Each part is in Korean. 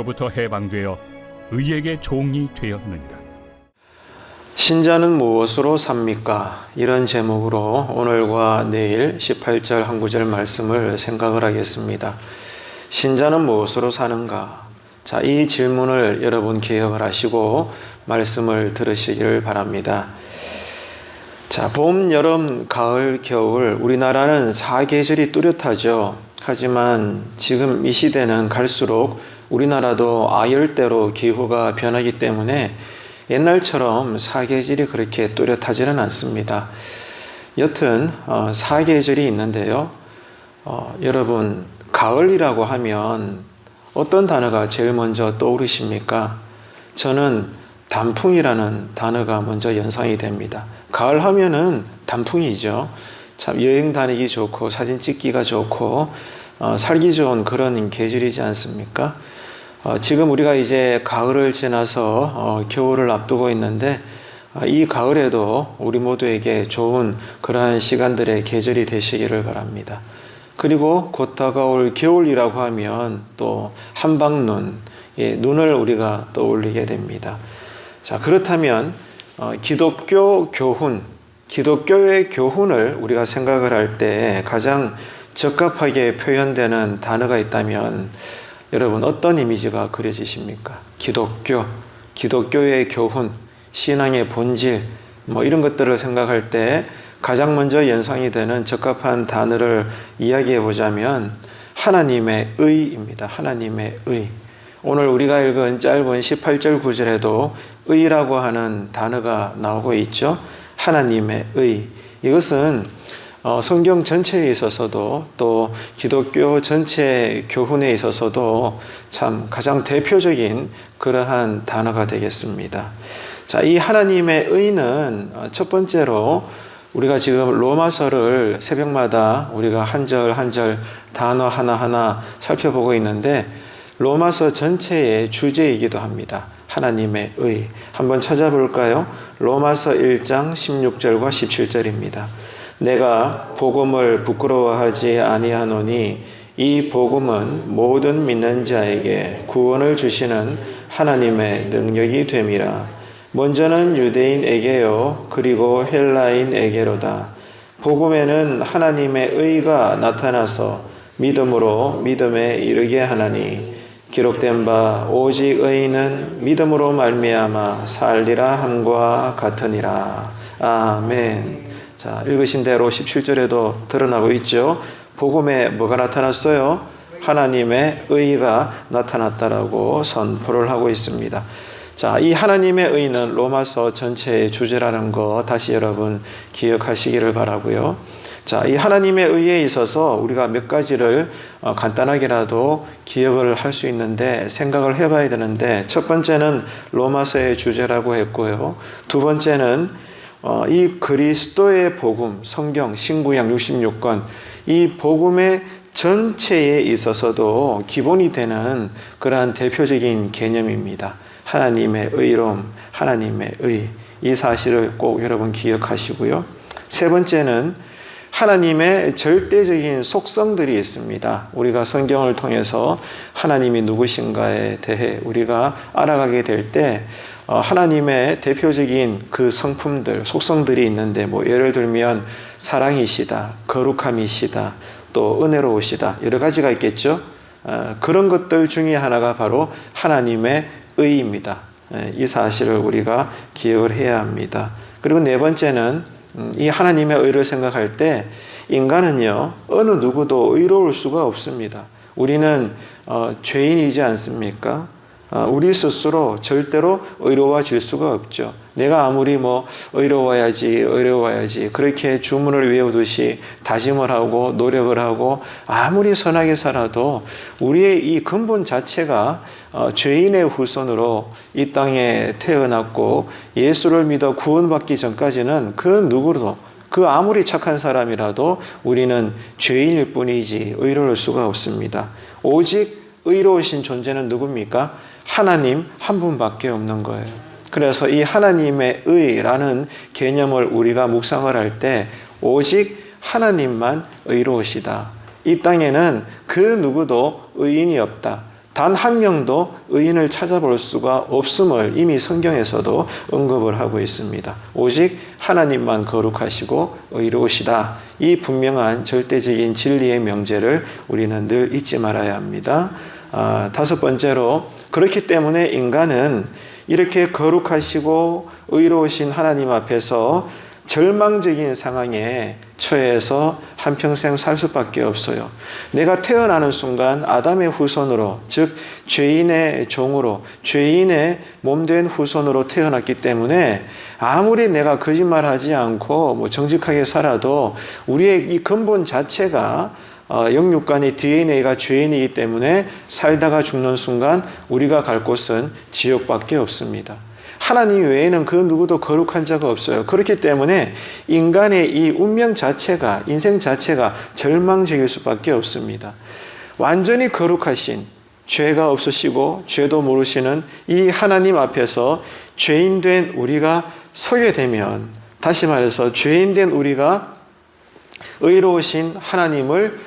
죄로부터 해방되어 의에게 종이 되었느니라. 신자는 무엇으로 삽니까? 이런 제목으로 오늘과 내일 18절 한 구절 말씀을 생각을 하겠습니다. 신자는 무엇으로 사는가? 자, 이 질문을 여러분 기억을 하시고 말씀을 들으시기를 바랍니다. 자, 봄, 여름, 가을, 겨울, 우리나라는 사계절이 뚜렷하죠. 하지만 지금 이 시대는 갈수록 우리나라도 아열대로 기후가 변하기 때문에 옛날처럼 사계절이 그렇게 뚜렷하지는 않습니다. 여튼 사계절이 있는데요. 여러분, 가을이라고 하면 어떤 단어가 제일 먼저 떠오르십니까? 저는 단풍이라는 단어가 먼저 연상이 됩니다. 가을 하면은 단풍이죠. 참 여행 다니기 좋고 사진 찍기가 좋고 살기 좋은 그런 계절이지 않습니까? 지금 우리가 이제 가을을 지나서 겨울을 앞두고 있는데 이 가을에도 우리 모두에게 좋은 그러한 시간들의 계절이 되시기를 바랍니다. 그리고 곧 다가올 겨울이라고 하면 또 한방눈, 눈을 우리가 떠올리게 됩니다. 자, 그렇다면 기독교 교훈, 기독교의 교훈을 우리가 생각을 할 때 가장 적합하게 표현되는 단어가 있다면 여러분 어떤 이미지가 그려지십니까? 기독교의 교훈, 신앙의 본질, 이런 것들을 생각할 때 가장 먼저 연상이 되는 적합한 단어를 이야기해 보자면 하나님의 의입니다. 하나님의 의. 오늘 우리가 읽은 짧은 18절 구절에도 의라고 하는 단어가 나오고 있죠. 하나님의 의. 이것은 성경 전체에 있어서도 또 기독교 전체 교훈에 있어서도 참 가장 대표적인 그러한 단어가 되겠습니다. 자, 이 하나님의 의는 첫 번째로 우리가 지금 로마서를 새벽마다 우리가 한 절 한 절 단어 하나하나 살펴보고 있는데 로마서 전체의 주제이기도 합니다. 하나님의 의. 한번 찾아볼까요? 로마서 1장 16절과 17절입니다. 내가 복음을 부끄러워하지 아니하노니 이 복음은 모든 믿는 자에게 구원을 주시는 하나님의 능력이 됨이라. 먼저는 유대인에게요 그리고 헬라인에게로다. 복음에는 하나님의 의가 나타나서 믿음으로 믿음에 이르게 하나니 기록된 바 오직 의인은 믿음으로 말미암아 살리라 함과 같으니라. 아멘. 자, 읽으신 대로 17절에도 드러나고 있죠. 복음에 뭐가 나타났어요? 하나님의 의가 나타났다라고 선포를 하고 있습니다. 자, 이 하나님의 의는 로마서 전체의 주제라는 거 다시 여러분 기억하시기를 바라고요. 자, 이 하나님의 의에 있어서 우리가 몇 가지를 간단하게라도 기억을 할 수 있는데 생각을 해봐야 되는데 첫 번째는 로마서의 주제라고 했고요. 두 번째는 이 그리스도의 복음, 성경, 신구약 66권, 이 복음의 전체에 있어서도 기본이 되는 그러한 대표적인 개념입니다. 하나님의 의로움, 하나님의 의. 이 사실을 꼭 여러분 기억하시고요. 세 번째는 하나님의 절대적인 속성들이 있습니다. 우리가 성경을 통해서 하나님이 누구신가에 대해 우리가 알아가게 될 때 하나님의 대표적인 그 성품들, 속성들이 있는데 예를 들면 사랑이시다, 거룩함이시다, 또 은혜로우시다 여러 가지가 있겠죠. 그런 것들 중에 하나가 바로 하나님의 의입니다. 이 사실을 우리가 기억을 해야 합니다. 그리고 네 번째는 이 하나님의 의를 생각할 때 인간은요 어느 누구도 의로울 수가 없습니다. 우리는 죄인이지 않습니까? 우리 스스로 절대로 의로워질 수가 없죠. 내가 아무리 의로워야지 그렇게 주문을 외우듯이 다짐을 하고 노력을 하고 아무리 선하게 살아도 우리의 이 근본 자체가 죄인의 후손으로 이 땅에 태어났고 예수를 믿어 구원받기 전까지는 그 누구도 그 아무리 착한 사람이라도 우리는 죄인일 뿐이지 의로울 수가 없습니다. 오직 의로우신 존재는 누굽니까? 하나님 한 분밖에 없는 거예요. 그래서 이 하나님의 의라는 개념을 우리가 묵상을 할 때 오직 하나님만 의로우시다. 이 땅에는 그 누구도 의인이 없다. 단 한 명도 의인을 찾아볼 수가 없음을 이미 성경에서도 언급을 하고 있습니다. 오직 하나님만 거룩하시고 의로우시다. 이 분명한 절대적인 진리의 명제를 우리는 늘 잊지 말아야 합니다. 다섯 번째로, 그렇기 때문에 인간은 이렇게 거룩하시고 의로우신 하나님 앞에서 절망적인 상황에 처해서 한평생 살 수밖에 없어요. 내가 태어나는 순간 아담의 후손으로, 즉 죄인의 종으로, 죄인의 몸된 후손으로 태어났기 때문에 아무리 내가 거짓말하지 않고 정직하게 살아도 우리의 이 근본 자체가 영육간의 DNA가 죄인이기 때문에 살다가 죽는 순간 우리가 갈 곳은 지옥밖에 없습니다. 하나님 외에는 그 누구도 거룩한 자가 없어요. 그렇기 때문에 인간의 이 운명 자체가, 인생 자체가 절망적일 수밖에 없습니다. 완전히 거룩하신, 죄가 없으시고 죄도 모르시는 이 하나님 앞에서 죄인된 우리가 서게 되면, 다시 말해서 죄인된 우리가 의로우신 하나님을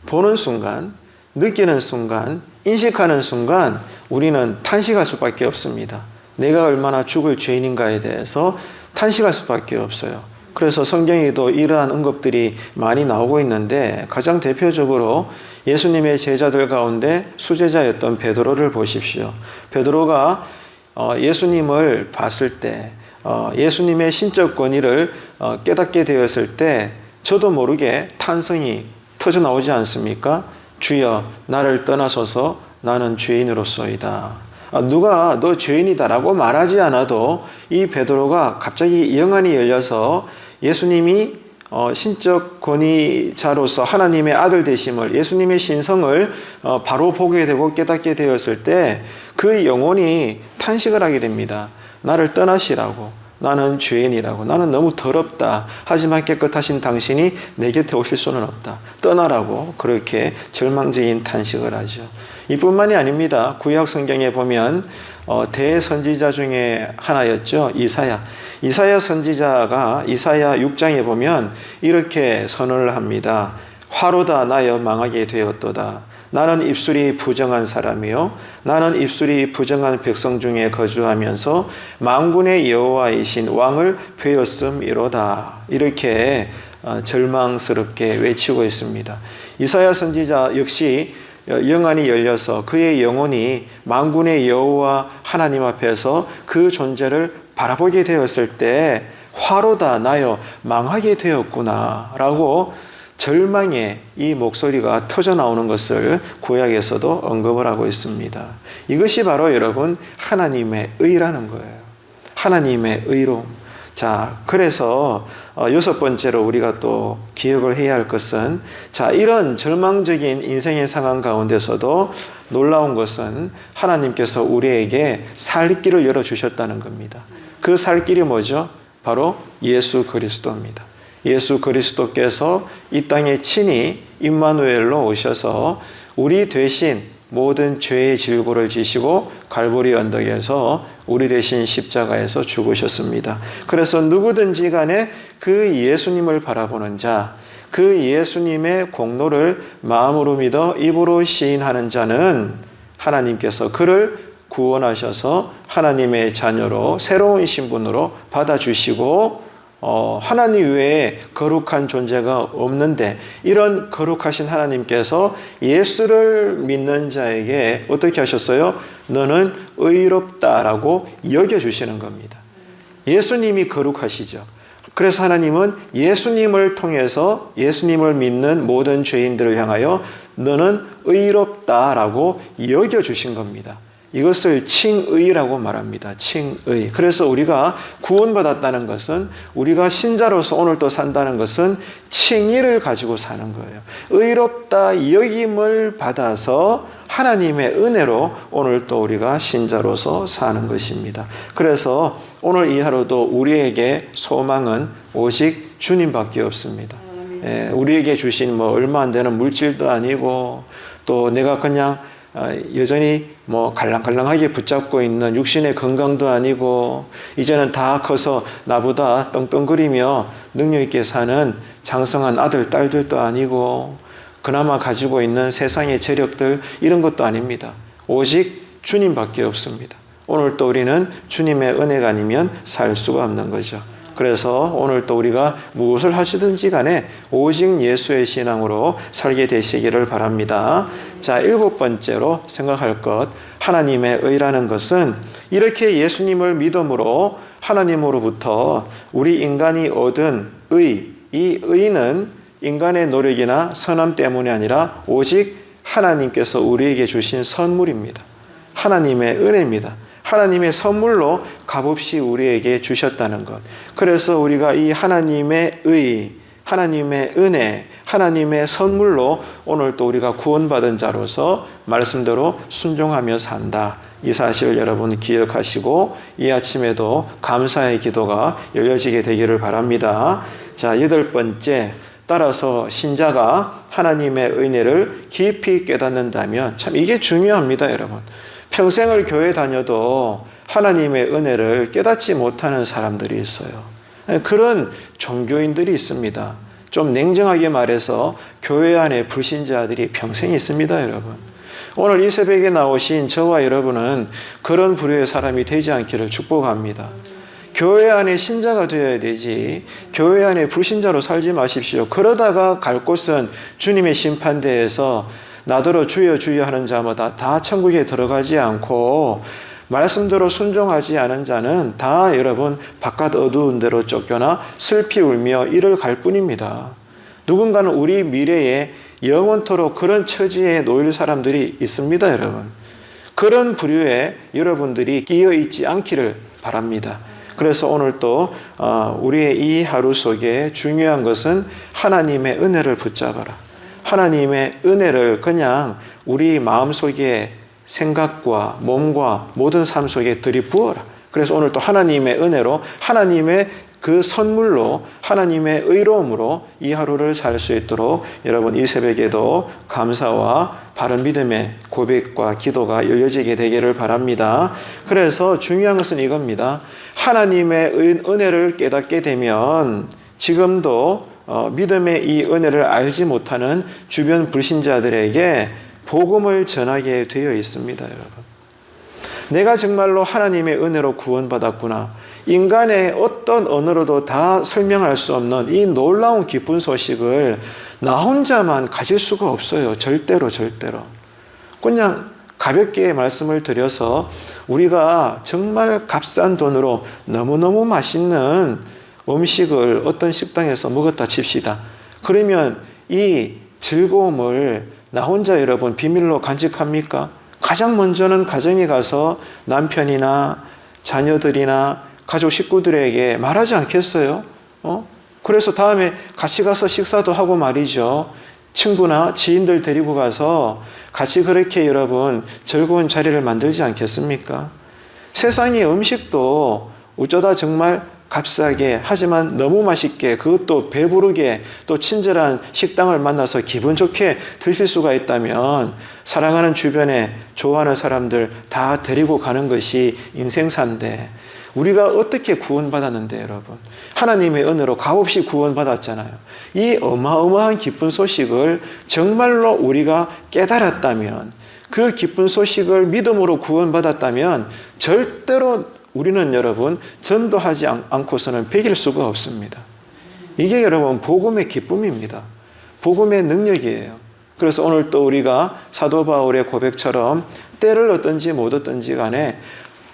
보는 순간, 느끼는 순간, 인식하는 순간 우리는 탄식할 수밖에 없습니다. 내가 얼마나 죽을 죄인인가에 대해서 탄식할 수밖에 없어요. 그래서 성경에도 이러한 언급들이 많이 나오고 있는데, 가장 대표적으로 예수님의 제자들 가운데 수제자였던 베드로를 보십시오. 베드로가 예수님을 봤을 때, 예수님의 신적 권위를 깨닫게 되었을 때 저도 모르게 탄성이 터져 나오지 않습니까? 주여, 나를 떠나소서, 나는 죄인으로소이다. 누가 너 죄인이다라고 말하지 않아도 이 베드로가 갑자기 영안이 열려서 예수님이 신적 권위자로서 하나님의 아들 되심을, 예수님의 신성을 바로 보게 되고 깨닫게 되었을 때 그 영혼이 탄식을 하게 됩니다. 나를 떠나시라고, 나는 죄인이라고, 나는 너무 더럽다. 하지만 깨끗하신 당신이 내 곁에 오실 수는 없다. 떠나라고 그렇게 절망적인 탄식을 하죠. 이뿐만이 아닙니다. 구약 성경에 보면 대선지자 중에 하나였죠. 이사야 선지자가 이사야 6장에 보면 이렇게 선언을 합니다. 화로다 나여 망하게 되었도다. 나는 입술이 부정한 사람이요, 나는 입술이 부정한 백성 중에 거주하면서 만군의 여호와이신 왕을 베었음이로다. 이렇게 절망스럽게 외치고 있습니다. 이사야 선지자 역시 영안이 열려서 그의 영혼이 만군의 여호와 하나님 앞에서 그 존재를 바라보게 되었을 때 화로다 나여 망하게 되었구나 라고 절망의 이 목소리가 터져 나오는 것을 구약에서도 언급을 하고 있습니다. 이것이 바로 여러분 하나님의 의라는 거예요. 하나님의 의로움. 자, 그래서 여섯 번째로 우리가 또 기억을 해야 할 것은, 자, 이런 절망적인 인생의 상황 가운데서도 놀라운 것은 하나님께서 우리에게 살 길을 열어주셨다는 겁니다. 그 살 길이 뭐죠? 바로 예수 그리스도입니다. 예수 그리스도께서 이 땅에 친히 임마누엘로 오셔서 우리 대신 모든 죄의 질고를 지시고 갈보리 언덕에서 우리 대신 십자가에서 죽으셨습니다. 그래서 누구든지 간에 그 예수님을 바라보는 자, 그 예수님의 공로를 마음으로 믿어 입으로 시인하는 자는 하나님께서 그를 구원하셔서 하나님의 자녀로 새로운 신분으로 받아주시고 하나님 외에 거룩한 존재가 없는데, 이런 거룩하신 하나님께서 예수를 믿는 자에게 어떻게 하셨어요? 너는 의롭다라고 여겨주시는 겁니다. 예수님이 거룩하시죠. 그래서 하나님은 예수님을 통해서 예수님을 믿는 모든 죄인들을 향하여 너는 의롭다라고 여겨주신 겁니다. 이것을 칭의라고 말합니다. 칭의. 그래서 우리가 구원받았다는 것은, 우리가 신자로서 오늘 또 산다는 것은 칭의를 가지고 사는 거예요. 의롭다 여김을 받아서 하나님의 은혜로 오늘 또 우리가 신자로서 사는 것입니다. 그래서 오늘 이 하루도 우리에게 소망은 오직 주님밖에 없습니다. 우리에게 주신 얼마 안 되는 물질도 아니고, 또 내가 그냥 여전히 갈랑갈랑하게 붙잡고 있는 육신의 건강도 아니고, 이제는 다 커서 나보다 떵떵거리며 능력 있게 사는 장성한 아들, 딸들도 아니고, 그나마 가지고 있는 세상의 재력들, 이런 것도 아닙니다. 오직 주님밖에 없습니다. 오늘 또 우리는 주님의 은혜가 아니면 살 수가 없는 거죠. 그래서 오늘 또 우리가 무엇을 하시든지 간에 오직 예수의 신앙으로 살게 되시기를 바랍니다. 자, 7번째로 생각할 것, 하나님의 의라는 것은 이렇게 예수님을 믿음으로 하나님으로부터 우리 인간이 얻은 의, 이 의는 인간의 노력이나 선함 때문이 아니라 오직 하나님께서 우리에게 주신 선물입니다. 하나님의 은혜입니다. 하나님의 선물로 값없이 우리에게 주셨다는 것. 그래서 우리가 이 하나님의 의, 하나님의 은혜, 하나님의 선물로 오늘 또 우리가 구원받은 자로서 말씀대로 순종하며 산다. 이 사실을 여러분 기억하시고 이 아침에도 감사의 기도가 열려지게 되기를 바랍니다. 자, 8번째. 따라서 신자가 하나님의 은혜를 깊이 깨닫는다면 참 이게 중요합니다, 여러분. 평생을 교회 다녀도 하나님의 은혜를 깨닫지 못하는 사람들이 있어요. 그런 종교인들이 있습니다. 좀 냉정하게 말해서 교회 안에 불신자들이 평생 있습니다, 여러분. 오늘 이 새벽에 나오신 저와 여러분은 그런 부류의 사람이 되지 않기를 축복합니다. 교회 안에 신자가 되어야 되지 교회 안에 불신자로 살지 마십시오. 그러다가 갈 곳은 주님의 심판대에서 나더러 주여 주여 하는 자마다 다 천국에 들어가지 않고 말씀대로 순종하지 않은 자는 다 여러분 바깥 어두운 데로 쫓겨나 슬피 울며 이를 갈 뿐입니다. 누군가는 우리 미래에 영원토록 그런 처지에 놓일 사람들이 있습니다, 여러분. 그런 부류에 여러분들이 끼어 있지 않기를 바랍니다. 그래서 오늘 또 우리의 이 하루 속에 중요한 것은 하나님의 은혜를 붙잡아라. 하나님의 은혜를 그냥 우리 마음속에 생각과 몸과 모든 삶 속에 들이부어라. 그래서 오늘 또 하나님의 은혜로 하나님의 그 선물로 하나님의 의로움으로 이 하루를 살 수 있도록 여러분 이 새벽에도 감사와 바른 믿음의 고백과 기도가 열려지게 되기를 바랍니다. 그래서 중요한 것은 이겁니다. 하나님의 은혜를 깨닫게 되면 지금도 믿음의 이 은혜를 알지 못하는 주변 불신자들에게 복음을 전하게 되어 있습니다, 여러분. 내가 정말로 하나님의 은혜로 구원받았구나. 인간의 어떤 언어로도 다 설명할 수 없는 이 놀라운 기쁜 소식을 나 혼자만 가질 수가 없어요. 절대로. 그냥 가볍게 말씀을 드려서 우리가 정말 값싼 돈으로 너무너무 맛있는 음식을 어떤 식당에서 먹었다 칩시다. 그러면 이 즐거움을 나 혼자 여러분 비밀로 간직합니까? 가장 먼저는 가정에 가서 남편이나 자녀들이나 가족 식구들에게 말하지 않겠어요? 그래서 다음에 같이 가서 식사도 하고 말이죠. 친구나 지인들 데리고 가서 같이 그렇게 여러분 즐거운 자리를 만들지 않겠습니까? 세상의 음식도 어쩌다 정말 값싸게 하지만 너무 맛있게 그것도 배부르게 또 친절한 식당을 만나서 기분 좋게 드실 수가 있다면 사랑하는 주변에 좋아하는 사람들 다 데리고 가는 것이 인생사인데 우리가 어떻게 구원받았는데 여러분 하나님의 은혜로 값없이 구원받았잖아요. 이 어마어마한 기쁜 소식을 정말로 우리가 깨달았다면 그 기쁜 소식을 믿음으로 구원받았다면 절대로 우리는 여러분 전도하지 않고서는 배길 수가 없습니다. 이게 여러분 복음의 기쁨입니다. 복음의 능력이에요. 그래서 오늘 또 우리가 사도 바울의 고백처럼 때를 얻든지 못 얻든지 간에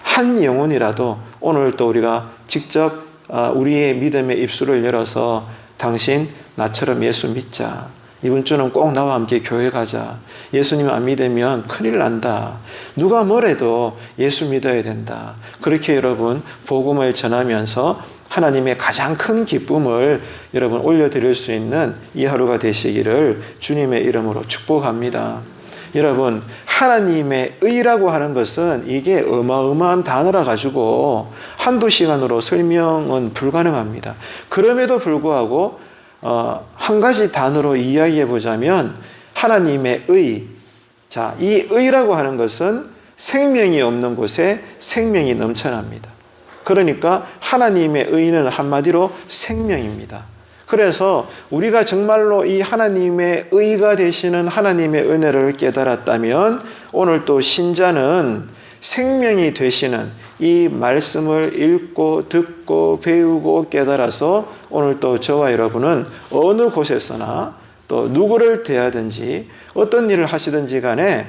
한 영혼이라도 오늘 또 우리가 직접 우리의 믿음의 입술을 열어서 당신 나처럼 예수 믿자. 이번 주는 꼭 나와 함께 교회 가자. 예수님 안 믿으면 큰일 난다. 누가 뭐래도 예수 믿어야 된다. 그렇게 여러분 복음을 전하면서 하나님의 가장 큰 기쁨을 여러분 올려드릴 수 있는 이 하루가 되시기를 주님의 이름으로 축복합니다. 여러분 하나님의 의라고 하는 것은 이게 어마어마한 단어라 가지고 한두 시간으로 설명은 불가능합니다. 그럼에도 불구하고 한 가지 단어로 이야기해 보자면 하나님의 의. 자, 이 의라고 하는 것은 생명이 없는 곳에 생명이 넘쳐납니다. 그러니까 하나님의 의는 한마디로 생명입니다. 그래서 우리가 정말로 이 하나님의 의가 되시는 하나님의 은혜를 깨달았다면 오늘 또 신자는 생명이 되시는 이 말씀을 읽고 듣고 배우고 깨달아서 오늘 또 저와 여러분은 어느 곳에서나 또 누구를 대하든지 어떤 일을 하시든지 간에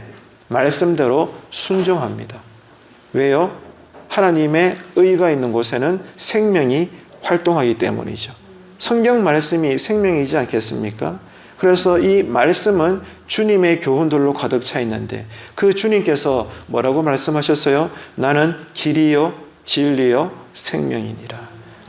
말씀대로 순종합니다. 왜요? 하나님의 의가 있는 곳에는 생명이 활동하기 때문이죠. 성경 말씀이 생명이지 않겠습니까? 그래서 이 말씀은 주님의 교훈들로 가득 차 있는데 그 주님께서 뭐라고 말씀하셨어요? 나는 길이요 진리요 생명이니라.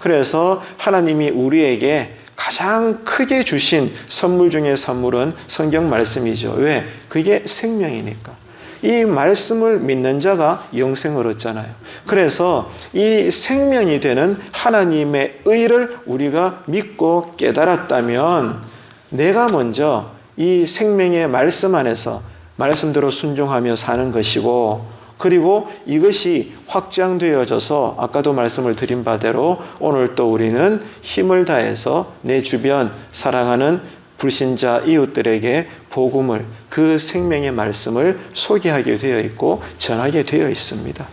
그래서 하나님이 우리에게 가장 크게 주신 선물 중의 선물은 성경 말씀이죠. 왜? 그게 생명이니까. 이 말씀을 믿는 자가 영생을 얻잖아요. 그래서 이 생명이 되는 하나님의 의를 우리가 믿고 깨달았다면 내가 먼저 이 생명의 말씀 안에서 말씀대로 순종하며 사는 것이고, 그리고 이것이 확장되어져서 아까도 말씀을 드린 바대로 오늘 또 우리는 힘을 다해서 내 주변 사랑하는 불신자 이웃들에게 복음을, 그 생명의 말씀을 소개하게 되어 있고 전하게 되어 있습니다.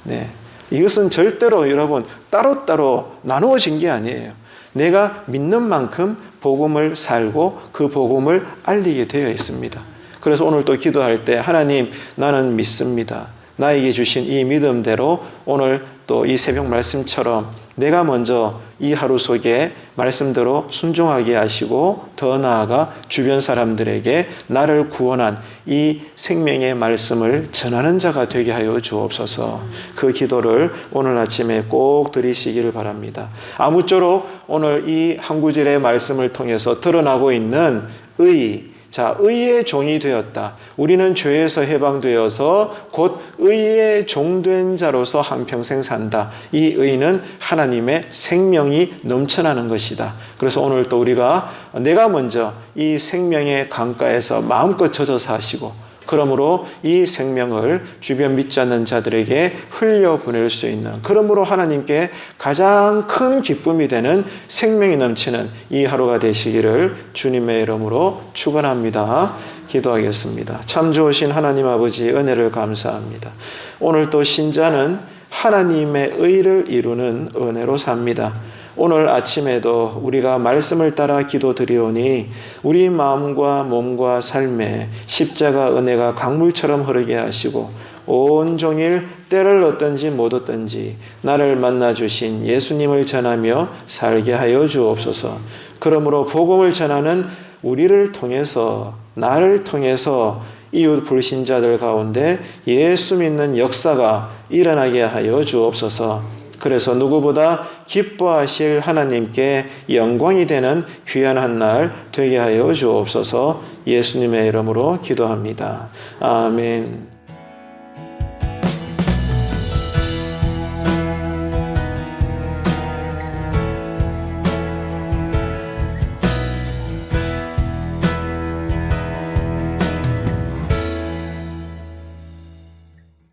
네. 이것은 절대로 여러분 따로따로 나누어진 게 아니에요. 내가 믿는 만큼 복음을 살고 그 복음을 알리게 되어 있습니다. 그래서 오늘 또 기도할 때 하나님 나는 믿습니다. 나에게 주신 이 믿음대로 오늘 또 이 새벽 말씀처럼 내가 먼저 이 하루 속에 말씀대로 순종하게 하시고 더 나아가 주변 사람들에게 나를 구원한 이 생명의 말씀을 전하는 자가 되게 하여 주옵소서. 그 기도를 오늘 아침에 꼭 드리시기를 바랍니다. 아무쪼록 오늘 이 한 구절의 말씀을 통해서 드러나고 있는 의의 종이 되었다. 우리는 죄에서 해방되어서 곧 의의 종된 자로서 한평생 산다. 이 의는 하나님의 생명이 넘쳐나는 것이다. 그래서 오늘 또 우리가 내가 먼저 이 생명의 강가에서 마음껏 젖어 사시고, 그러므로 이 생명을 주변 믿지 않는 자들에게 흘려보낼 수 있는, 그러므로 하나님께 가장 큰 기쁨이 되는 생명이 넘치는 이 하루가 되시기를 주님의 이름으로 축원합니다. 기도하겠습니다. 참 좋으신 하나님 아버지 은혜를 감사합니다. 오늘 또 신자는 하나님의 의를 이루는 은혜로 삽니다. 오늘 아침에도 우리가 말씀을 따라 기도드리오니 우리 마음과 몸과 삶에 십자가 은혜가 강물처럼 흐르게 하시고 온종일 때를 얻든지 못 얻든지 나를 만나주신 예수님을 전하며 살게 하여 주옵소서. 그러므로 복음을 전하는 우리를 통해서, 나를 통해서 이웃 불신자들 가운데 예수 믿는 역사가 일어나게 하여 주옵소서. 그래서 누구보다 기뻐하실 하나님께 영광이 되는 귀한 한 날 되게 하여 주옵소서. 예수님의 이름으로 기도합니다. 아멘.